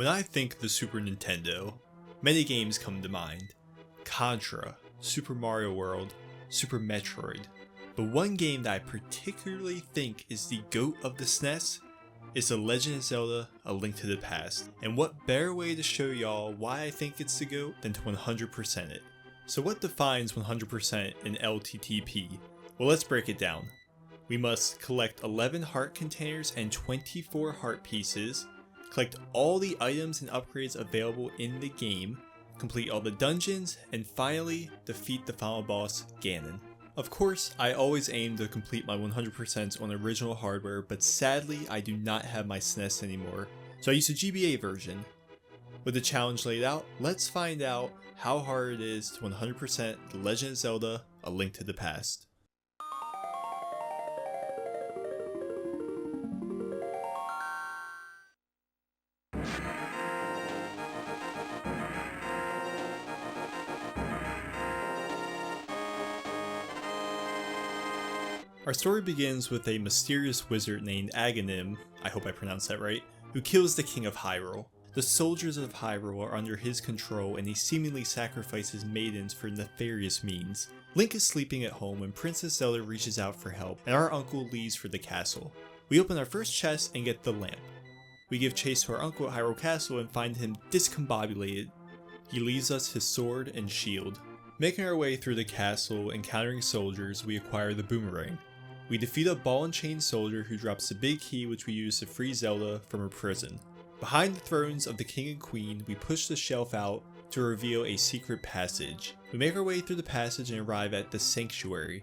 When I think the Super Nintendo, many games come to mind. Contra, Super Mario World, Super Metroid. But one game that I particularly think is the GOAT of the SNES is The Legend of Zelda: A Link to the Past. And what better way to show y'all why I think it's the GOAT than to 100% it. So what defines 100% in LTTP? Well, let's break it down. We must collect 11 heart containers and 24 heart pieces, collect all the items and upgrades available in the game, complete all the dungeons, and finally defeat the final boss, Ganon. Of course, I always aim to complete my 100% on original hardware, but sadly I do not have my SNES anymore, so I use the GBA version. With the challenge laid out, let's find out how hard it is to 100% The Legend of Zelda: A Link to the Past. Our story begins with a mysterious wizard named Ganon, I hope I pronounced that right, who kills the king of Hyrule. The soldiers of Hyrule are under his control and he seemingly sacrifices maidens for nefarious means. Link is sleeping at home when Princess Zelda reaches out for help and our uncle leaves for the castle. We open our first chest and get the lamp. We give chase to our uncle at Hyrule Castle and find him discombobulated. He leaves us his sword and shield. Making our way through the castle, encountering soldiers, we acquire the boomerang. We defeat a ball and chain soldier who drops the big key which we use to free Zelda from her prison. Behind the thrones of the king and queen, we push the shelf out to reveal a secret passage. We make our way through the passage and arrive at the sanctuary.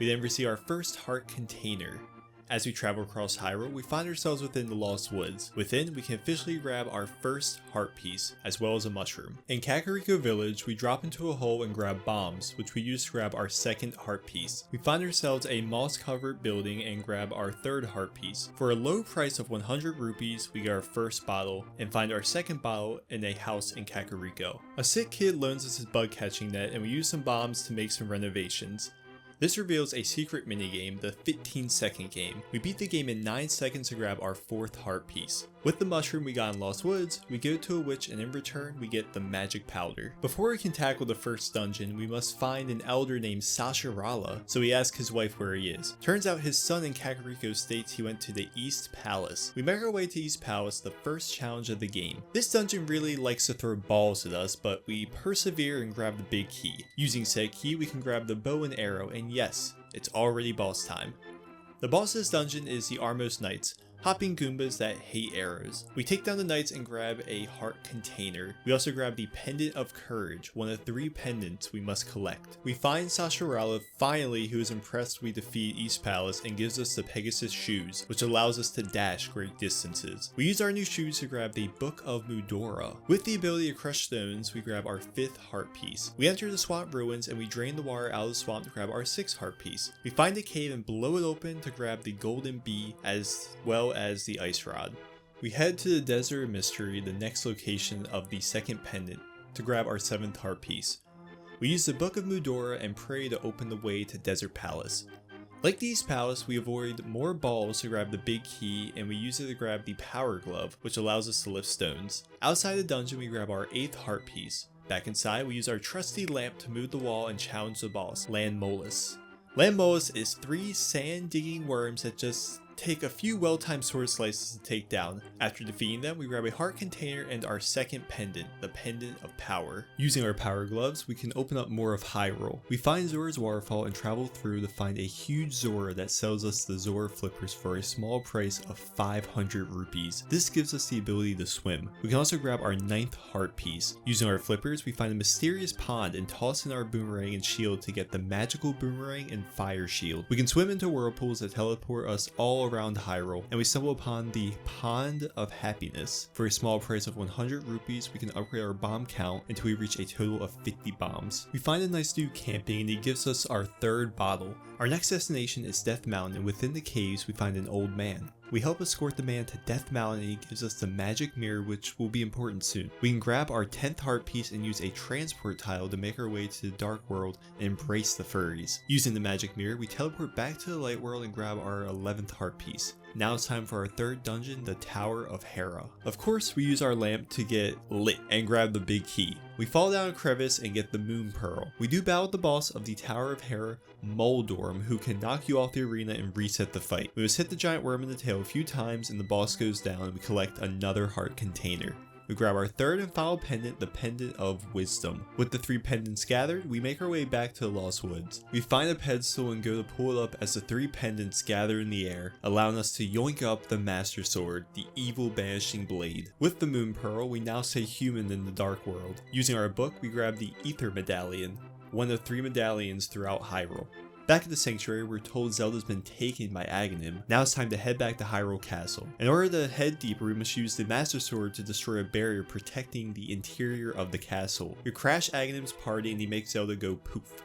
We then receive our first heart container. As we travel across Hyrule, we find ourselves within the Lost Woods. Within, we can officially grab our first heart piece, as well as a mushroom. In Kakariko Village, we drop into a hole and grab bombs, which we use to grab our second heart piece. We find ourselves a moss-covered building and grab our third heart piece. For a low price of 100 rupees, we get our first bottle, and find our second bottle in a house in Kakariko. A sick kid loans us his bug-catching net, and we use some bombs to make some renovations. This reveals a secret minigame, the 15-second game. We beat the game in 9 seconds to grab our fourth heart piece. With the mushroom we got in Lost Woods, we give it to a witch and in return we get the magic powder. Before we can tackle the first dungeon, we must find an elder named Sasharala, so we ask his wife where he is. Turns out his son in Kakariko states he went to the East Palace. We make our way to East Palace, the first challenge of the game. This dungeon really likes to throw balls at us, but we persevere and grab the big key. Using said key, we can grab the bow and arrow, and yes, it's already boss time. The boss of this dungeon is the Armos Knights, hopping Goombas that hate arrows. We take down the knights and grab a heart container. We also grab the Pendant of Courage, one of 3 pendants we must collect. We find Sasharala finally, who is impressed we defeat East Palace and gives us the Pegasus shoes, which allows us to dash great distances. We use our new shoes to grab the Book of Mudora. With the ability to crush stones, we grab our 5th heart piece. We enter the swamp ruins and we drain the water out of the swamp to grab our 6th heart piece. We find a cave and blow it open to grab the golden bee as well as the ice rod. We head to the Desert of Mystery, the next location of the second pendant, to grab our 7th heart piece. We use the Book of Mudora and pray to open the way to Desert Palace. Like the East Palace, we avoid more balls to grab the big key and we use it to grab the Power Glove, which allows us to lift stones. Outside the dungeon, we grab our 8th heart piece. Back inside, we use our trusty lamp to move the wall and challenge the boss, Landmolus. Landmolus is 3 sand-digging worms that just take a few well-timed sword slices to take down. After defeating them, we grab a heart container and our second pendant, the Pendant of Power. Using our power gloves, we can open up more of Hyrule. We find Zora's waterfall and travel through to find a huge Zora that sells us the Zora flippers for a small price of 500 rupees. This gives us the ability to swim. We can also grab our 9th heart piece. Using our flippers, we find a mysterious pond and toss in our boomerang and shield to get the magical boomerang and fire shield. We can swim into whirlpools that teleport us all around Hyrule, and we stumble upon the Pond of Happiness. For a small price of 100 rupees, we can upgrade our bomb count until we reach a total of 50 bombs. We find a nice dude camping and he gives us our 3rd bottle. Our next destination is Death Mountain, and within the caves we find an old man. We help escort the man to Death Mountain and he gives us the magic mirror, which will be important soon. We can grab our 10th heart piece and use a transport tile to make our way to the Dark World and embrace the furries. Using the magic mirror, we teleport back to the Light World and grab our 11th heart piece. Now it's time for our third dungeon, the Tower of Hera. Of course, we use our lamp to get lit and grab the big key. We fall down a crevice and get the Moon Pearl. We do battle the boss of the Tower of Hera, Moldorm, who can knock you off the arena and reset the fight. We must hit the giant worm in the tail a few times and the boss goes down and we collect another heart container. We grab our third and final pendant, the Pendant of Wisdom. With the 3 pendants gathered, we make our way back to the Lost Woods. We find a pedestal and go to pull it up as the 3 pendants gather in the air, allowing us to yoink up the Master Sword, the evil banishing blade. With the Moon Pearl, we now stay human in the Dark World. Using our book, we grab the Ether Medallion, one of 3 medallions throughout Hyrule. Back at the Sanctuary, we're told Zelda's been taken by Ganon. Now it's time to head back to Hyrule Castle. In order to head deeper, we must use the Master Sword to destroy a barrier protecting the interior of the castle. We crash Agonim's party and he makes Zelda go poof.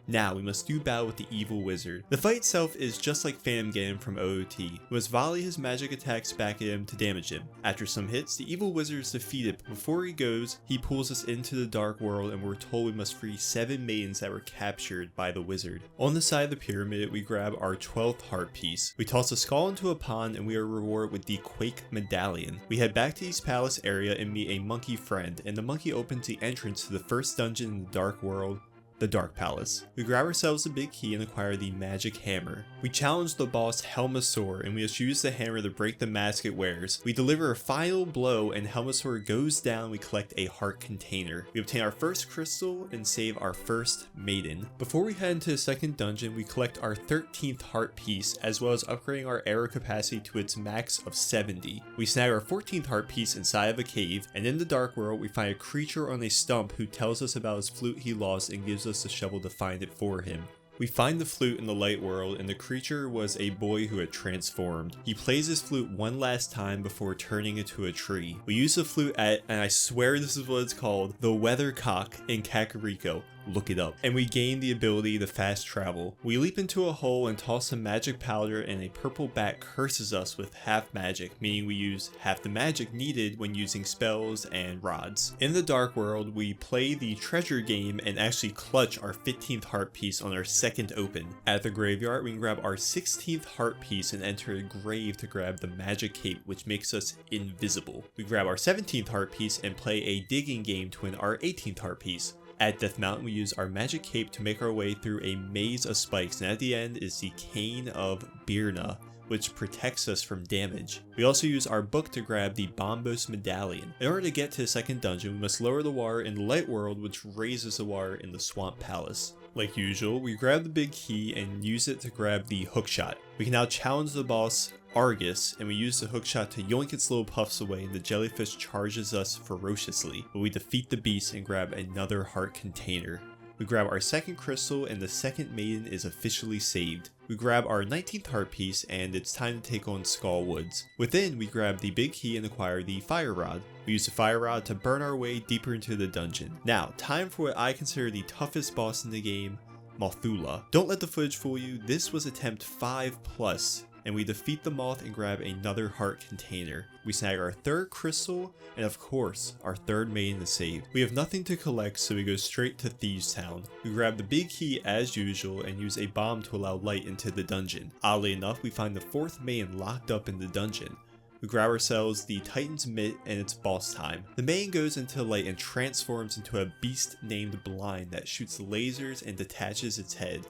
Now we must do battle with the evil wizard. The fight itself is just like Phantom Ganon from OOT. We must volley his magic attacks back at him to damage him. After some hits, the evil wizard is defeated, but before he goes, he pulls us into the Dark World and we're told we must free 7 maidens that were captured by the wizard. On the side of the pyramid, we grab our 12th heart piece. We toss a skull into a pond and we are rewarded with the Quake Medallion. We head back to East Palace area and meet a monkey friend, and the monkey opens the entrance to the first dungeon in the Dark World, the Dark Palace. We grab ourselves the big key and acquire the magic hammer. We challenge the boss Helmasaur and we must use the hammer to break the mask it wears. We deliver a final blow and Helmasaur goes down. We collect a heart container. We obtain our first crystal and save our first maiden. Before we head into the second dungeon, we collect our 13th heart piece as well as upgrading our arrow capacity to its max of 70. We snag our 14th heart piece inside of a cave, and in the Dark World we find a creature on a stump who tells us about his flute he lost and gives us a shovel to find it for him. We find the flute in the light world and the creature was a boy who had transformed. He plays his flute one last time before turning into a tree. We use the flute at, and I swear this is what it's called, the Weathercock in Kakariko. Look it up. And we gain the ability to fast travel. We leap into a hole and toss some magic powder and a purple bat curses us with half magic, meaning we use half the magic needed when using spells and rods. In the Dark World, we play the treasure game and actually clutch our 15th heart piece on our second open. At the graveyard, we can grab our 16th heart piece and enter a grave to grab the magic cape, which makes us invisible. We grab our 17th heart piece and play a digging game to win our 18th heart piece. At Death Mountain, we use our magic cape to make our way through a maze of spikes, and at the end is the Cane of Birna, which protects us from damage. We also use our book to grab the Bombos Medallion. In order to get to the second dungeon, we must lower the water in the Light World, which raises the water in the Swamp Palace. Like usual, we grab the big key and use it to grab the hookshot. We can now challenge the boss Argus, and we use the hookshot to yoink its little puffs away and the jellyfish charges us ferociously, but we defeat the beast and grab another heart container. We grab our second crystal and the second maiden is officially saved. We grab our 19th heart piece and it's time to take on Skull Woods. Within, we grab the big key and acquire the fire rod. We use the fire rod to burn our way deeper into the dungeon. Now, time for what I consider the toughest boss in the game, Mothula. Don't let the footage fool you, this was attempt 5+. And we defeat the moth and grab another heart container. We snag our third crystal, and of course, our third maiden is saved. We have nothing to collect, so we go straight to Thieves Town. We grab the big key as usual and use a bomb to allow light into the dungeon. Oddly enough, we find the fourth maiden locked up in the dungeon. We grab ourselves the Titan's Mitt and it's boss time. The maiden goes into light and transforms into a beast named Blind that shoots lasers and detaches its head.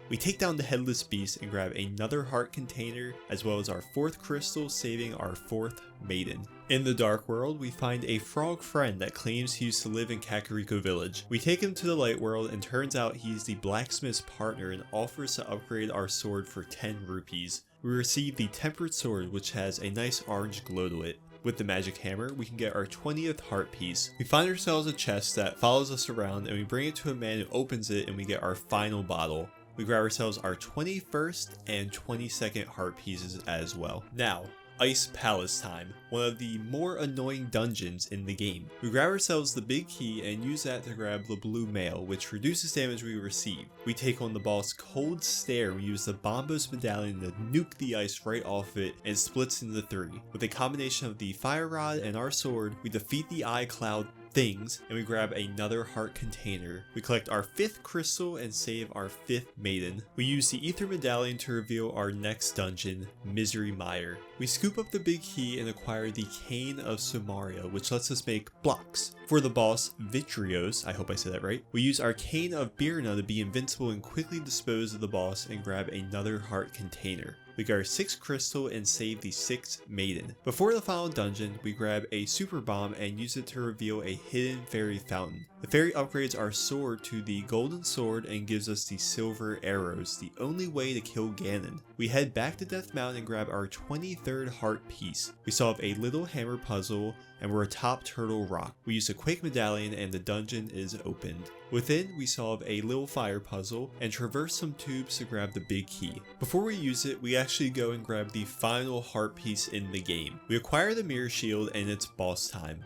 We take down the headless beast and grab another heart container as well as our fourth crystal, saving our fourth maiden. In the Dark World, we find a frog friend that claims he used to live in Kakariko Village. We take him to the Light World and turns out he's the blacksmith's partner and offers to upgrade our sword for 10 rupees. We receive the Tempered Sword, which has a nice orange glow to it. With the magic hammer, we can get our 20th heart piece. We find ourselves a chest that follows us around and we bring it to a man who opens it and we get our final bottle. We grab ourselves our 21st and 22nd heart pieces as well. Now, Ice Palace time, one of the more annoying dungeons in the game. We grab ourselves the big key and use that to grab the blue mail, which reduces damage we receive. We take on the boss Cold Stare. We use the Bombos Medallion to nuke the ice right off it and splits into 3. With a combination of the fire rod and our sword, we defeat the Eye Cloud things, and we grab another heart container. We collect our 5th crystal and save our 5th maiden. We use the ether medallion to reveal our next dungeon, Misery Mire. We scoop up the big key and acquire the Cane of Sumaria, which lets us make blocks. For the boss, Vitrios, I hope I said that right, we use our Cane of Birna to be invincible and quickly dispose of the boss and grab another heart container. We get our 6th crystal and save the 6th maiden. Before the final dungeon, we grab a super bomb and use it to reveal a hidden fairy fountain. The fairy upgrades our sword to the golden sword and gives us the silver arrows, the only way to kill Ganon. We head back to Death Mountain and grab our 23rd heart piece. We solve a little hammer puzzle and we're atop Turtle Rock. We use a Quake medallion and the dungeon is opened. Within, we solve a little fire puzzle and traverse some tubes to grab the big key. Before we use it, we actually go and grab the final heart piece in the game. We acquire the mirror shield and it's boss time.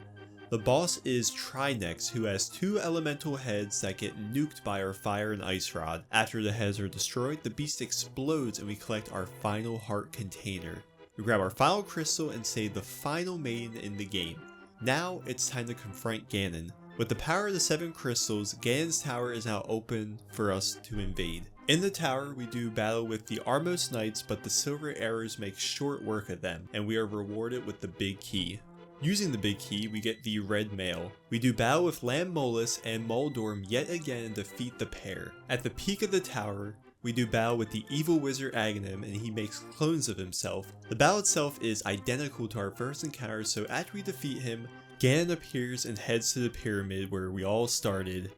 The boss is Trinex, who has 2 elemental heads that get nuked by our fire and ice rod. After the heads are destroyed, the beast explodes and we collect our final heart container. We grab our final crystal and save the final maiden in the game. Now it's time to confront Ganon. With the power of the 7 crystals, Ganon's tower is now open for us to invade. In the tower, we do battle with the Armos Knights, but the silver arrows make short work of them, and we are rewarded with the big key. Using the big key, we get the red mail. We do battle with Lam Molus and Moldorm yet again and defeat the pair. At the peak of the tower, we do battle with the evil wizard Aghanim and he makes clones of himself. The battle itself is identical to our first encounter, so after we defeat him, Ganon appears and heads to the pyramid where we all started,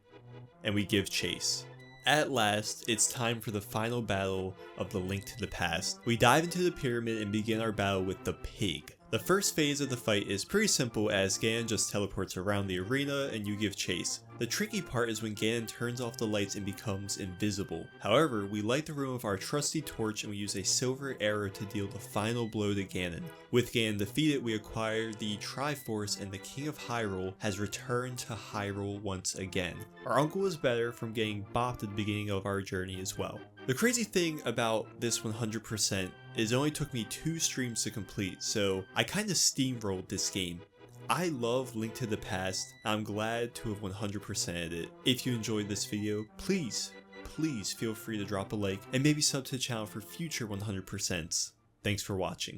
and we give chase. At last, it's time for the final battle of the Link to the Past. We dive into the pyramid and begin our battle with the pig. The first phase of the fight is pretty simple as Ganon just teleports around the arena and you give chase. The tricky part is when Ganon turns off the lights and becomes invisible. However, we light the room with our trusty torch and we use a silver arrow to deal the final blow to Ganon. With Ganon defeated, we acquire the Triforce and the King of Hyrule has returned to Hyrule once again. Our uncle is better from getting bopped at the beginning of our journey as well. The crazy thing about this 100% is it only took me 2 streams to complete, so I kinda steamrolled this game. I love Link to the Past, I'm glad to have 100%ed it. If you enjoyed this video, please feel free to drop a like and maybe sub to the channel for future 100%s. Thanks for watching.